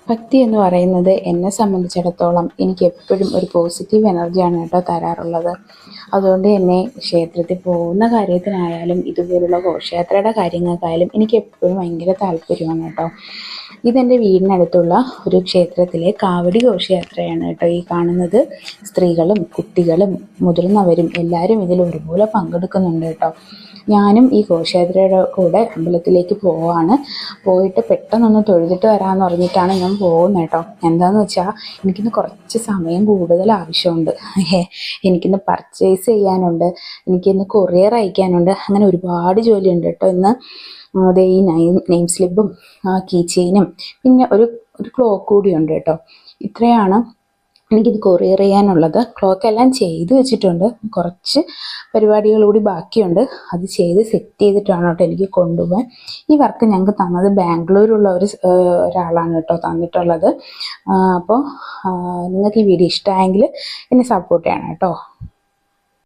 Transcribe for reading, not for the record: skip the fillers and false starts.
ഭക്തി എന്ന് പറയുന്നത് എന്നെ സംബന്ധിച്ചിടത്തോളം എനിക്ക് എപ്പോഴും ഒരു പോസിറ്റീവ് എനർജിയാണ് കേട്ടോ തരാറുള്ളത്. അതുകൊണ്ട് തന്നെ ക്ഷേത്രത്തിൽ പോകുന്ന കാര്യത്തിനായാലും ഇതുപോലുള്ള ഘോഷയാത്രയുടെ കാര്യങ്ങൾക്കായാലും എനിക്ക് എപ്പോഴും ഭയങ്കര താല്പര്യമാണ് കേട്ടോ. ഇതെൻ്റെ വീടിനടുത്തുള്ള ഒരു ക്ഷേത്രത്തിലെ കാവടി ഘോഷയാത്രയാണ് കേട്ടോ ഈ കാണുന്നത്. സ്ത്രീകളും കുട്ടികളും മുതിർന്നവരും എല്ലാവരും ഇതിൽ ഒരുപോലെ പങ്കെടുക്കുന്നുണ്ട് കേട്ടോ. ഞാനും ഈ ഘോഷയാത്രയുടെ കൂടെ അമ്പലത്തിലേക്ക് പോവാണ്. പോയിട്ട് പെട്ടെന്നൊന്ന് തൊഴുതിട്ട് വരാമെന്ന് പറഞ്ഞിട്ടാണ് ഞാൻ പോകുന്നത് കേട്ടോ. എന്താണെന്ന് വെച്ചാൽ എനിക്കിന്ന് കുറച്ച് സമയം കൂടുതൽ ആവശ്യമുണ്ട്. എനിക്കിന്ന് പർച്ചേസ് ചെയ്യാനുണ്ട്, എനിക്കിന്ന് കൊറിയർ അയക്കാനുണ്ട്, അങ്ങനെ ഒരുപാട് ജോലിയുണ്ട് കേട്ടോ ഇന്ന്. അതെ, ഈ നെയിം സ്ലിപ്പും കീ ചെയിനും പിന്നെ ഒരു ക്ലോക്ക് കൂടിയുണ്ട് കേട്ടോ. ഇത്രയാണ് എനിക്കിത് കൊറിയർ ചെയ്യാനുള്ളത്. ക്ലോക്കെല്ലാം ചെയ്ത് വെച്ചിട്ടുണ്ട്, കുറച്ച് പരിപാടികൾ കൂടി ബാക്കിയുണ്ട്. അത് ചെയ്ത് സെറ്റ് ചെയ്തിട്ടാണ് കേട്ടോ എനിക്ക് കൊണ്ടുപോകാൻ. ഈ വർക്ക് ഞങ്ങൾക്ക് തന്നത് ബാംഗ്ലൂരുള്ള ഒരാളാണ് കേട്ടോ തന്നിട്ടുള്ളത്. അപ്പോൾ നിങ്ങൾക്ക് ഈ വീഡിയോ ഇഷ്ടമായെങ്കിൽ എന്നെ സപ്പോർട്ട് ചെയ്യണം കേട്ടോ.